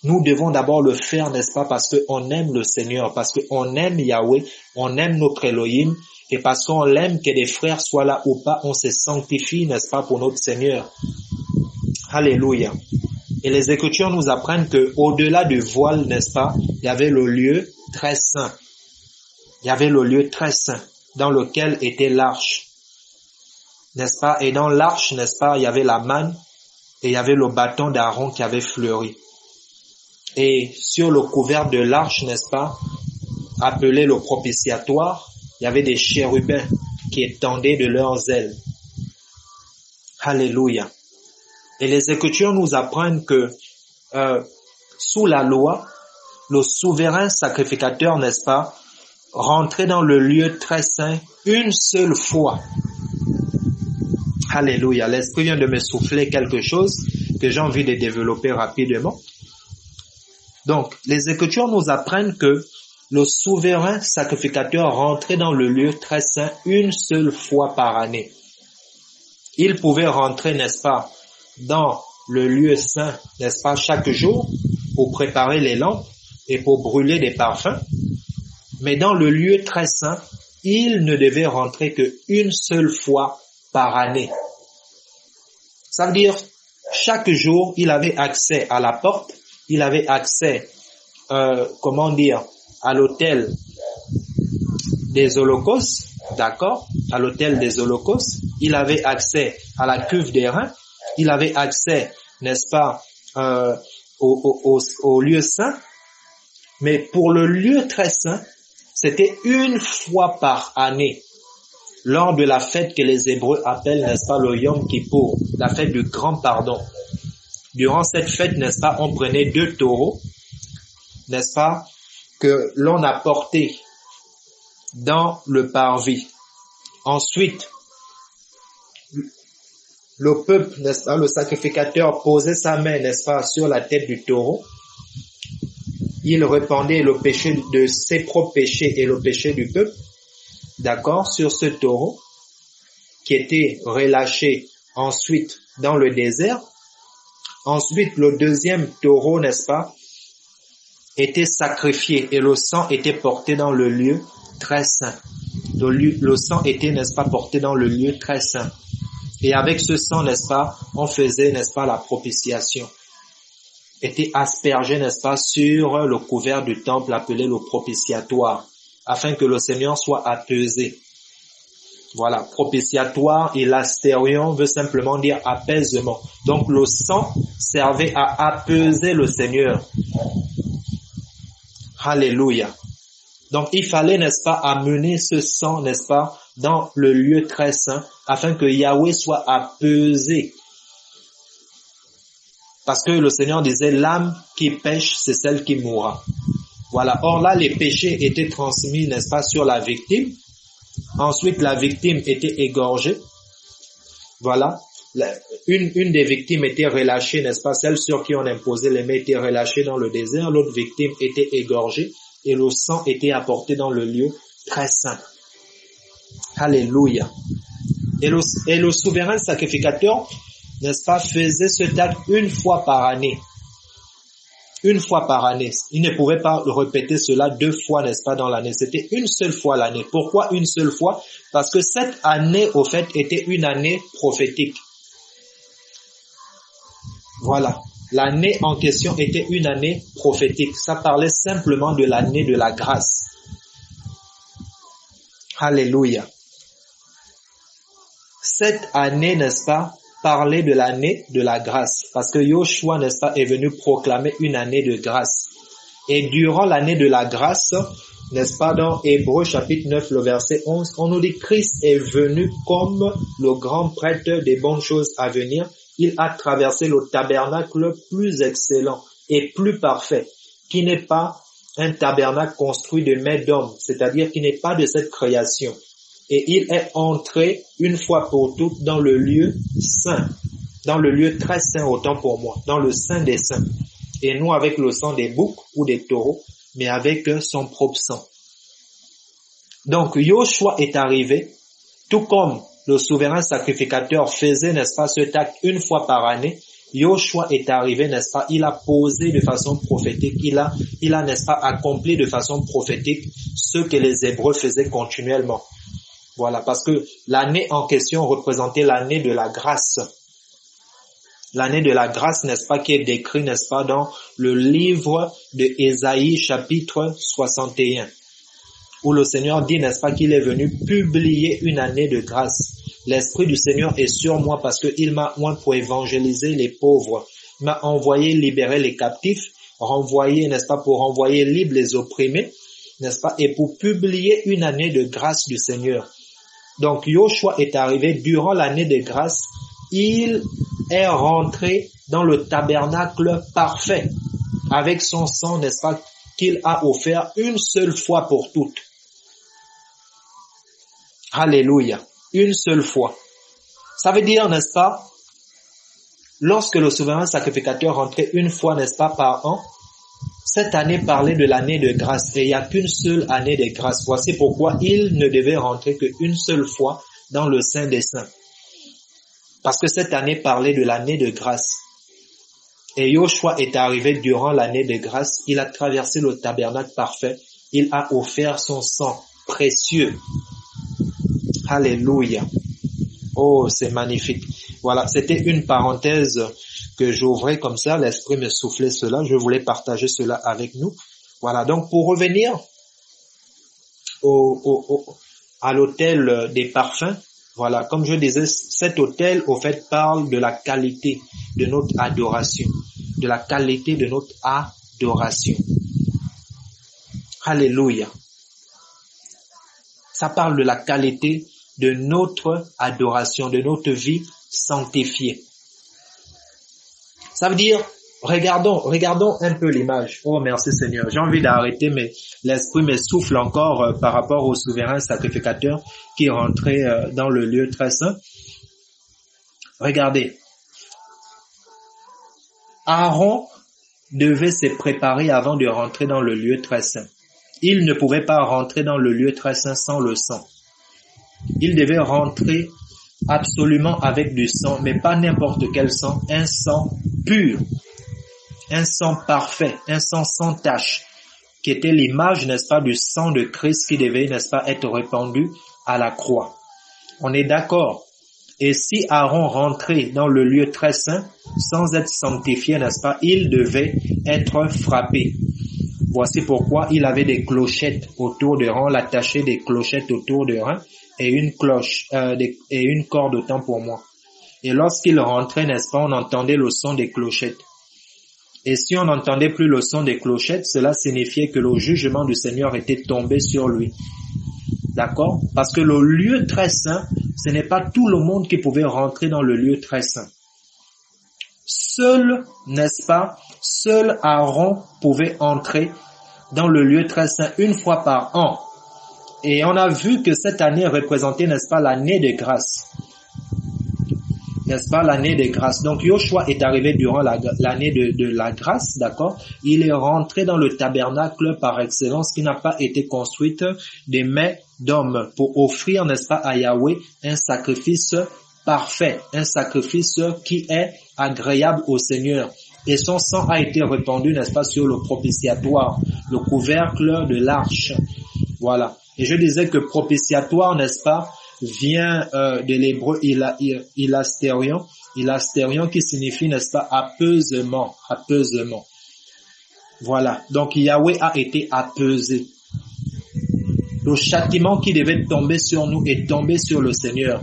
Nous devons d'abord le faire, n'est-ce pas, parce qu'on aime le Seigneur, parce qu'on aime Yahweh, on aime notre Elohim, et parce qu'on aime que les frères soient là ou pas, on se sanctifie, n'est-ce pas, pour notre Seigneur. Alléluia. Et les Écritures nous apprennent que au-delà du voile, n'est-ce pas, il y avait le lieu très saint. Il y avait le lieu très saint dans lequel était l'arche, n'est-ce pas? Et dans l'arche, n'est-ce pas, il y avait la manne et il y avait le bâton d'Aaron qui avait fleuri. Et sur le couvert de l'arche, n'est-ce pas, appelé le propitiatoire, il y avait des chérubins qui étendaient de leurs ailes. Alléluia. Et les Écritures nous apprennent que sous la loi, le souverain sacrificateur, n'est-ce pas, rentrait dans le lieu très saint une seule fois. Alléluia. L'Esprit vient de me souffler quelque chose que j'ai envie de développer rapidement. Donc, les Écritures nous apprennent que le souverain sacrificateur rentrait dans le lieu très saint une seule fois par année. Il pouvait rentrer, n'est-ce pas, dans le lieu saint, n'est-ce pas, chaque jour pour préparer les lampes et pour brûler des parfums. Mais dans le lieu très saint, il ne devait rentrer qu'une seule fois par année. Ça veut dire, chaque jour, il avait accès à la porte, il avait accès, à l'autel des holocaustes, d'accord, à l'autel des holocaustes, il avait accès à la cuve des reins, il avait accès, n'est-ce pas, au lieu saint, mais pour le lieu très saint, c'était une fois par année, lors de la fête que les Hébreux appellent, n'est-ce pas, le Yom Kippour, la fête du grand pardon. Durant cette fête, n'est-ce pas, on prenait 2 taureaux, n'est-ce pas, que l'on apportait dans le parvis. Ensuite, le peuple, n'est-ce pas, le sacrificateur posait sa main, n'est-ce pas, sur la tête du taureau. Il répandait le péché de ses propres péchés et le péché du peuple, d'accord, sur ce taureau qui était relâché ensuite dans le désert. Ensuite, le deuxième taureau, n'est-ce pas, était sacrifié et le sang était porté dans le lieu très saint. Le sang était, n'est-ce pas, porté dans le lieu très saint. Et avec ce sang, n'est-ce pas, on faisait, n'est-ce pas, la propitiation. Était aspergé, n'est-ce pas, sur le couvert du temple appelé le propitiatoire, afin que le Seigneur soit apaisé. Voilà, propitiatoire et l'astérion veut simplement dire apaisement. Donc le sang servait à apaiser le Seigneur. Alléluia. Donc il fallait, n'est-ce pas, amener ce sang, n'est-ce pas, dans le lieu très saint, afin que Yahweh soit apaisé. Parce que le Seigneur disait, l'âme qui pêche, c'est celle qui mourra. Voilà. Or là, les péchés étaient transmis, n'est-ce pas, sur la victime. Ensuite, la victime était égorgée. Voilà. Une des victimes était relâchée, n'est-ce pas? Celle sur qui on imposait les mains était relâchée dans le désert. L'autre victime était égorgée et le sang était apporté dans le lieu très saint. Alléluia. Et le souverain sacrificateur, n'est-ce pas, faisait cet acte une fois par année. Une fois par année. Il ne pouvait pas répéter cela 2 fois, n'est-ce pas, dans l'année. C'était une seule fois l'année. Pourquoi une seule fois? Parce que cette année, au fait, était une année prophétique. Voilà. L'année en question était une année prophétique. Ça parlait simplement de l'année de la grâce. Alléluia. Cette année, n'est-ce pas, parlait de l'année de la grâce. Parce que Yoshua, n'est-ce pas, est venu proclamer une année de grâce. Et durant l'année de la grâce, n'est-ce pas, dans Hébreux chapitre 9, le verset 11, on nous dit Christ est venu comme le grand prêtre des bonnes choses à venir. Il a traversé le tabernacle plus excellent et plus parfait, qui n'est pas un tabernacle construit de mains d'hommes, c'est-à-dire qui n'est pas de cette création. Et il est entré une fois pour toutes dans le lieu saint, dans le lieu très saint autant pour moi, dans le saint des saints. Et non avec le sang des boucs ou des taureaux, mais avec son propre sang. Donc Yoshua est arrivé, tout comme le souverain sacrificateur faisait, n'est-ce pas, cet acte une fois par année. Yoshua est arrivé, n'est-ce pas, il a posé de façon prophétique, il a, n'est-ce pas, accompli de façon prophétique ce que les Hébreux faisaient continuellement. Voilà, parce que l'année en question représentait l'année de la grâce. L'année de la grâce, n'est-ce pas, qui est décrit, n'est-ce pas, dans le livre de Ésaïe, chapitre 61, où le Seigneur dit, n'est-ce pas, qu'il est venu publier une année de grâce. L'Esprit du Seigneur est sur moi parce qu'il m'a oint pour évangéliser les pauvres. Il m'a envoyé libérer les captifs, renvoyer, n'est-ce pas, pour renvoyer libres les opprimés, n'est-ce pas, et pour publier une année de grâce du Seigneur. Donc Yoshua est arrivé durant l'année de grâce, il est rentré dans le tabernacle parfait avec son sang, n'est-ce pas, qu'il a offert une seule fois pour toutes. Alléluia, une seule fois. Ça veut dire, n'est-ce pas, lorsque le souverain sacrificateur rentrait une fois, n'est-ce pas, par an, cette année parlait de l'année de grâce et il n'y a qu'une seule année de grâce. Voici pourquoi il ne devait rentrer qu'une seule fois dans le Saint des Saints. Parce que cette année parlait de l'année de grâce. Et Yoshua est arrivé durant l'année de grâce. Il a traversé le tabernacle parfait. Il a offert son sang précieux. Alléluia. Oh, c'est magnifique. Voilà, c'était une parenthèse que j'ouvrais comme ça. L'Esprit me soufflait cela. Je voulais partager cela avec nous. Voilà, donc pour revenir à l'autel des parfums, voilà, comme je disais, cet autel, au fait, parle de la qualité de notre adoration. De la qualité de notre adoration. Alléluia. Ça parle de la qualité de notre adoration, de notre vie sanctifiée. Ça veut dire, regardons un peu l'image. Oh, merci Seigneur. J'ai envie d'arrêter, mais l'Esprit me souffle encore par rapport au souverain sacrificateur qui rentrait dans le lieu très saint. Regardez. Aaron devait se préparer avant de rentrer dans le lieu très saint. Il ne pouvait pas rentrer dans le lieu très saint sans le sang. Il devait rentrer absolument avec du sang, mais pas n'importe quel sang, un sang pur, un sang parfait, un sang sans tache, qui était l'image, n'est-ce pas, du sang de Christ qui devait, n'est-ce pas, être répandu à la croix. On est d'accord? Et si Aaron rentrait dans le lieu très saint, sans être sanctifié, n'est-ce pas, il devait être frappé. Voici pourquoi il avait des clochettes autour de rein, on l'attachait des clochettes autour de rein et une cloche, et une corde autant pour moi. Et lorsqu'il rentrait, n'est-ce pas, on entendait le son des clochettes. Et si on n'entendait plus le son des clochettes, cela signifiait que le jugement du Seigneur était tombé sur lui. D'accord? Parce que le lieu très saint, ce n'est pas tout le monde qui pouvait rentrer dans le lieu très saint. Seul, n'est-ce pas, seul Aaron pouvait entrer dans le lieu très saint une fois par an. Et on a vu que cette année représentait, n'est-ce pas, l'année de grâce. N'est-ce pas, l'année de grâce. Donc, Yoshua est arrivé durant l'année de la grâce, d'accord? Il est rentré dans le tabernacle par excellence qui n'a pas été construite des mains d'hommes pour offrir, n'est-ce pas, à Yahweh un sacrifice parfait, un sacrifice qui est agréable au Seigneur. Et son sang a été répandu, n'est-ce pas, sur le propitiatoire, le couvercle de l'arche. Voilà. Et je disais que propitiatoire, n'est-ce pas, vient de l'hébreu ilastérion qui signifie, n'est-ce pas, apaisement. Voilà. Donc Yahweh a été apaisé. Le châtiment qui devait tomber sur nous est tombé sur le Seigneur.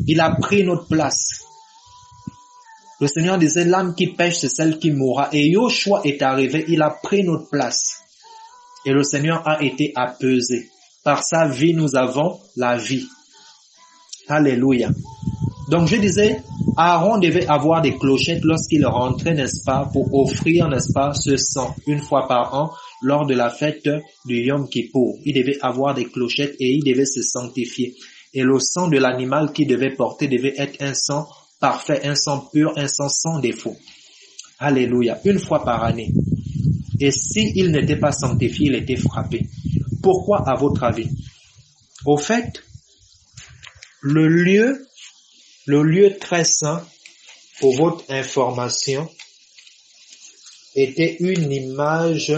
Il a pris notre place. Le Seigneur disait, l'âme qui pêche, c'est celle qui mourra. Et Yoshua est arrivé, il a pris notre place. Et le Seigneur a été apaisé. Par sa vie, nous avons la vie. Alléluia. Donc je disais, Aaron devait avoir des clochettes lorsqu'il rentrait, n'est-ce pas, pour offrir, n'est-ce pas, ce sang une fois par an lors de la fête du Yom Kippour. Il devait avoir des clochettes et il devait se sanctifier. Et le sang de l'animal qu'il devait porter devait être un sang parfait, un sang pur, un sang sans défaut. Alléluia. Une fois par année. Et s'il n'était pas sanctifié, il était frappé. Pourquoi, à votre avis? Au fait, le lieu très saint, pour votre information, était une image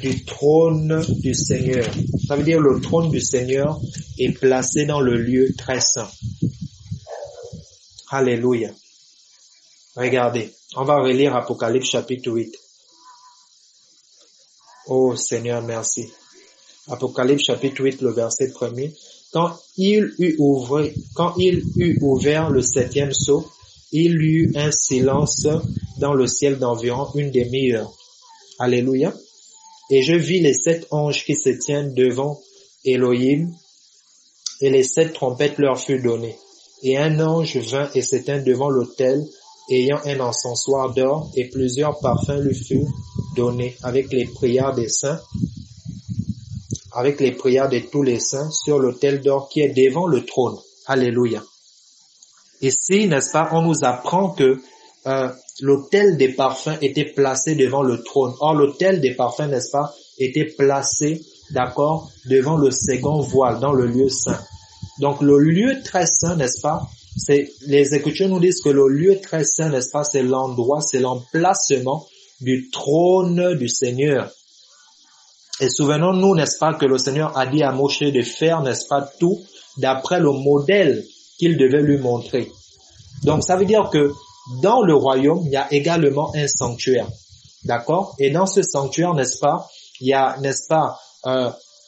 du trône du Seigneur. Ça veut dire le trône du Seigneur est placé dans le lieu très saint. Alléluia. Regardez, on va relire Apocalypse chapitre 8. Oh Seigneur, merci. Apocalypse chapitre 8, le verset 1er. Quand il eut ouvert le 7e sceau, il y eut un silence dans le ciel d'environ une demi-heure. Alléluia. Et je vis les 7 anges qui se tiennent devant Elohim, et les 7 trompettes leur furent données. Et un ange vint et s'éteint devant l'autel, ayant un encensoir d'or, et plusieurs parfums lui furent donnés, avec les prières des saints, avec les prières de tous les saints, sur l'autel d'or qui est devant le trône. Alléluia. Ici, n'est-ce pas, on nous apprend que l'autel des parfums était placé devant le trône. Or, l'autel des parfums, n'est-ce pas, était placé, d'accord, devant le second voile, dans le lieu saint. Donc, le lieu très saint, n'est-ce pas, les Écritures nous disent que le lieu très saint, n'est-ce pas, c'est l'endroit, c'est l'emplacement du trône du Seigneur. Et souvenons-nous, n'est-ce pas, que le Seigneur a dit à Moïse de faire, n'est-ce pas, tout d'après le modèle qu'il devait lui montrer. Donc, ça veut dire que dans le royaume, il y a également un sanctuaire. D'accord? Et dans ce sanctuaire, n'est-ce pas, il y a, n'est-ce pas,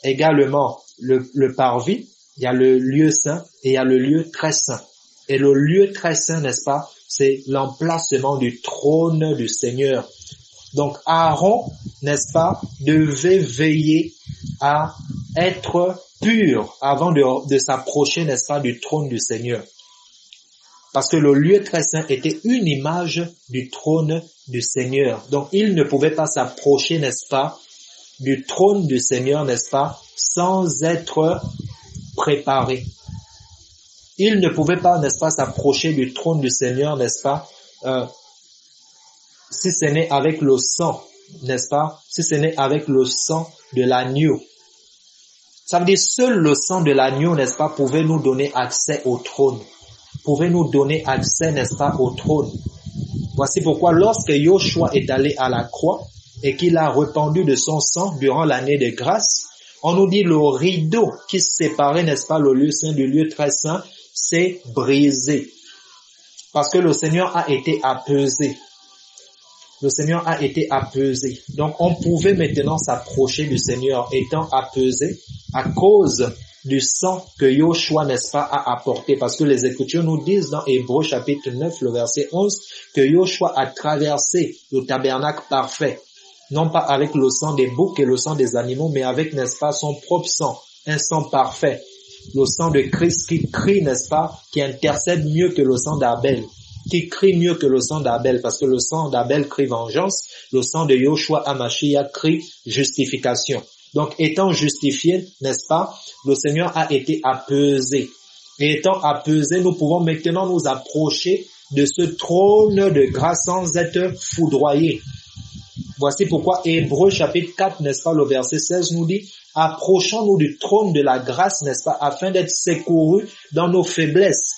également le parvis, il y a le lieu saint et il y a le lieu très saint. Et le lieu très saint, n'est-ce pas, c'est l'emplacement du trône du Seigneur. Donc Aaron, n'est-ce pas, devait veiller à être pur avant de s'approcher, n'est-ce pas, du trône du Seigneur. Parce que le lieu très saint était une image du trône du Seigneur. Donc il ne pouvait pas s'approcher, n'est-ce pas, du trône du Seigneur, n'est-ce pas, sans être préparé. Il ne pouvait pas, n'est-ce pas, s'approcher du trône du Seigneur, n'est-ce pas, si ce n'est avec le sang, n'est-ce pas, si ce n'est avec le sang de l'agneau. Ça veut dire seul le sang de l'agneau, n'est-ce pas, pouvait nous donner accès au trône. Pouvait nous donner accès, n'est-ce pas, au trône. Voici pourquoi lorsque Yoshua est allé à la croix et qu'il a répandu de son sang durant l'année de grâce, on nous dit le rideau qui séparait, n'est-ce pas, le lieu saint du lieu très saint, s'est brisé. Parce que le Seigneur a été apaisé. Le Seigneur a été apaisé. Donc on pouvait maintenant s'approcher du Seigneur étant apaisé à cause du sang que Yoshua, n'est-ce pas, a apporté. Parce que les Écritures nous disent dans Hébreux chapitre 9, le verset 11, que Yoshua a traversé le tabernacle parfait. Non pas avec le sang des boucs et le sang des animaux, mais avec, n'est-ce pas, son propre sang, un sang parfait. Le sang de Christ qui crie, n'est-ce pas, qui intercède mieux que le sang d'Abel. Qui crie mieux que le sang d'Abel, parce que le sang d'Abel crie vengeance, le sang de Yoshua HaMashiach crie justification. Donc, étant justifié, n'est-ce pas, le Seigneur a été apaisé. Et étant apaisé, nous pouvons maintenant nous approcher de ce trône de grâce sans être foudroyés. Voici pourquoi Hébreux chapitre 4, n'est-ce pas, le verset 16 nous dit, approchons-nous du trône de la grâce, n'est-ce pas, afin d'être secourus dans nos faiblesses.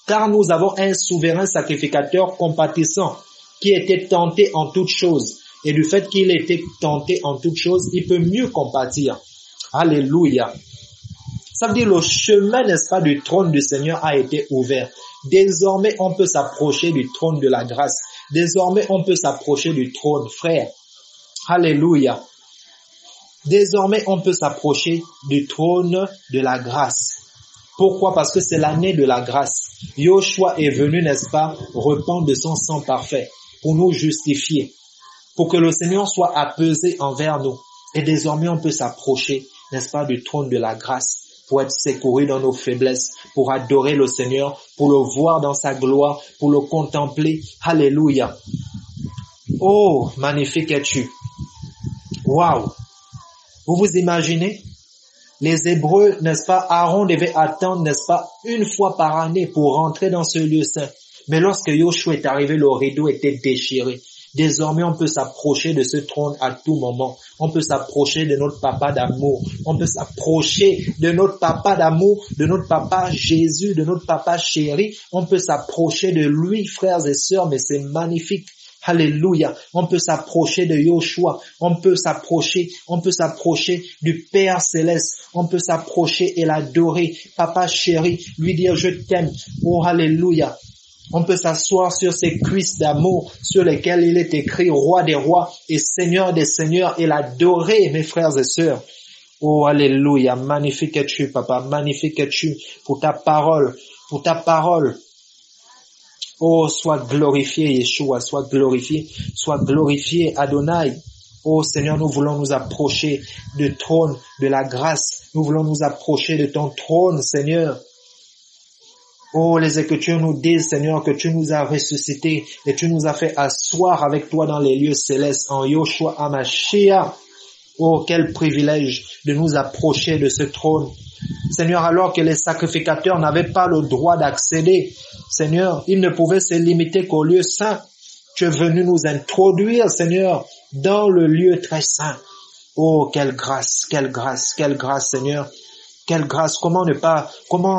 Car nous avons un souverain sacrificateur compatissant qui était tenté en toutes choses. Et du fait qu'il était tenté en toutes choses, il peut mieux compatir. Alléluia. Ça veut dire le chemin, n'est-ce pas, du trône du Seigneur a été ouvert. Désormais, on peut s'approcher du trône de la grâce. Désormais, on peut s'approcher du trône, frère. Alléluia. Désormais, on peut s'approcher du trône de la grâce. Pourquoi? Parce que c'est l'année de la grâce. Yoshua est venu, n'est-ce pas, répandre de son sang parfait pour nous justifier, pour que le Seigneur soit apaisé envers nous. Et désormais, on peut s'approcher, n'est-ce pas, du trône de la grâce pour être secouru dans nos faiblesses, pour adorer le Seigneur, pour le voir dans sa gloire, pour le contempler. Alléluia. Oh, magnifique es-tu. Waouh. Vous vous imaginez? Les Hébreux, n'est-ce pas, Aaron devait attendre, n'est-ce pas, une fois par année pour rentrer dans ce lieu saint. Mais lorsque Yoshua est arrivé, le rideau était déchiré. Désormais, on peut s'approcher de ce trône à tout moment. On peut s'approcher de notre papa d'amour. On peut s'approcher de notre papa d'amour, de notre papa Jésus, de notre papa chéri. On peut s'approcher de lui, frères et sœurs, mais c'est magnifique. Alléluia. On peut s'approcher de Yoshua. On peut s'approcher du Père Céleste. On peut s'approcher et l'adorer. Papa chéri, lui dire je t'aime. Oh, alléluia. On peut s'asseoir sur ces cuisses d'amour sur lesquelles il est écrit Roi des rois et Seigneur des seigneurs et l'adorer, mes frères et sœurs. Oh, alléluia. Magnifique es-tu, papa. Magnifique es-tu pour ta parole, pour ta parole. Oh, sois glorifié, Yeshua, sois glorifié, Adonai. Oh Seigneur, nous voulons nous approcher du trône de la grâce. Nous voulons nous approcher de ton trône, Seigneur. Oh, les Écritures nous disent, Seigneur, que tu nous as ressuscités et tu nous as fait asseoir avec toi dans les lieux célestes en Yoshua HaMashiach. Oh, quel privilège de nous approcher de ce trône. Seigneur, alors que les sacrificateurs n'avaient pas le droit d'accéder, Seigneur, ils ne pouvaient se limiter qu'au lieu saint. Tu es venu nous introduire, Seigneur, dans le lieu très saint. Oh, quelle grâce, Seigneur. Quelle grâce,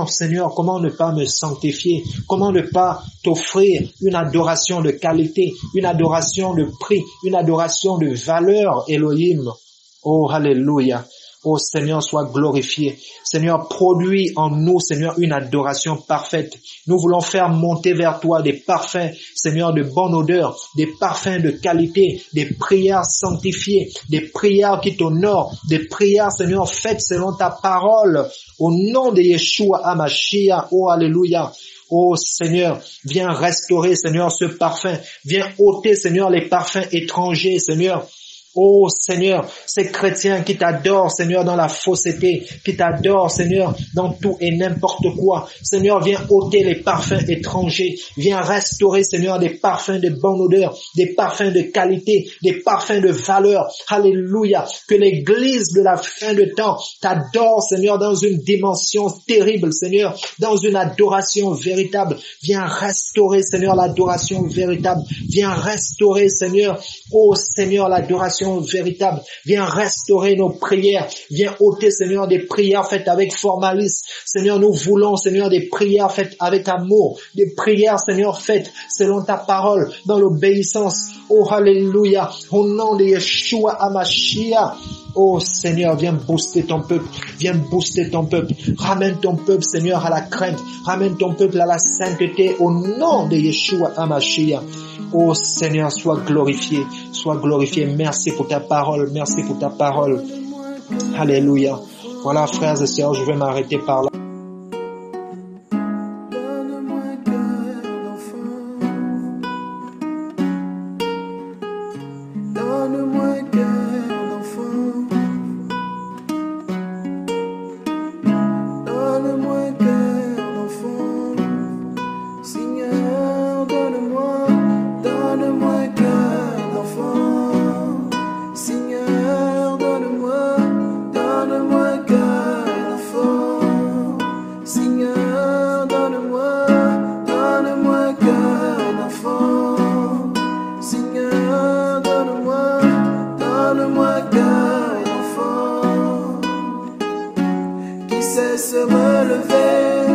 Seigneur, comment ne pas me sanctifier? Comment ne pas t'offrir une adoration de qualité, une adoration de prix, une adoration de valeur, Elohim? Oh, alléluia. Oh Seigneur, sois glorifié. Seigneur, produis en nous, Seigneur, une adoration parfaite. Nous voulons faire monter vers toi des parfums, Seigneur, de bonne odeur, des parfums de qualité, des prières sanctifiées, des prières qui t'honorent, des prières, Seigneur, faites selon ta parole. Au nom de Yeshua HaMashiach, oh alléluia. Oh Seigneur, viens restaurer, Seigneur, ce parfum. Viens ôter, Seigneur, les parfums étrangers, Seigneur. Oh Seigneur, ces chrétiens qui t'adorent, Seigneur, dans la fausseté, qui t'adorent, Seigneur, dans tout et n'importe quoi. Seigneur, viens ôter les parfums étrangers. Viens restaurer, Seigneur, des parfums de bonne odeur, des parfums de qualité, des parfums de valeur. Alléluia. Que l'église de la fin de temps t'adore, Seigneur, dans une dimension terrible, Seigneur, dans une adoration véritable. Viens restaurer, Seigneur, l'adoration véritable. Viens restaurer, Seigneur, oh Seigneur, l'adoration restauration véritable. Viens restaurer nos prières. Viens ôter, Seigneur, des prières faites avec formalisme. Seigneur, nous voulons, Seigneur, des prières faites avec amour. Des prières, Seigneur, faites selon ta parole, dans l'obéissance. Oh, alléluia. Au nom de Yeshua HaMashiach. Oh Seigneur, viens booster ton peuple, viens booster ton peuple, ramène ton peuple Seigneur à la crainte, ramène ton peuple à la sainteté au nom de Yeshua HaMashiach. Oh Seigneur, sois glorifié, merci pour ta parole, merci pour ta parole. Alléluia. Voilà frères et sœurs, je vais m'arrêter par là. Se relever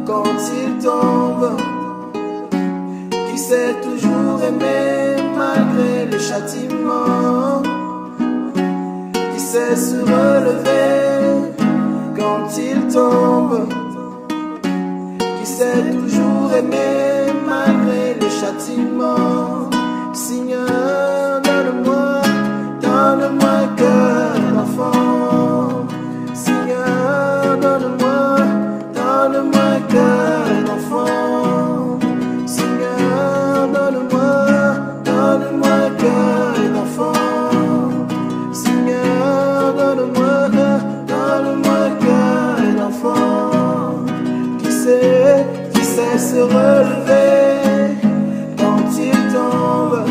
quand il tombe, qui sait toujours aimer malgré les châtiments, qui sait se relever quand il tombe, qui sait toujours aimer malgré les châtiments. Seigneur, donne-moi un cœur d'enfant. Donne-moi un cœur d'enfant. Seigneur, donne-moi un cœur d'enfant. Seigneur, donne-moi un cœur d'enfant. Qui sait se relever quand il tombe,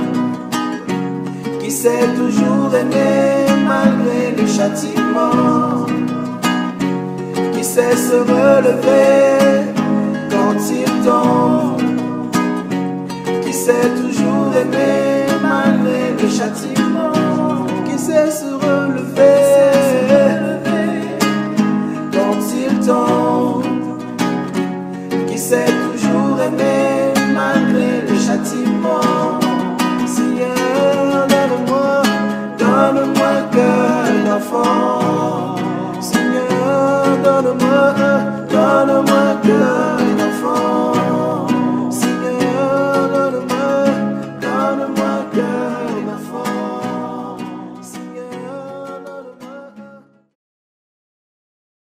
qui sait toujours aimer malgré le châtiment, qui sait se relever quand il tombe, qui sait toujours aimer malgré le châtiment.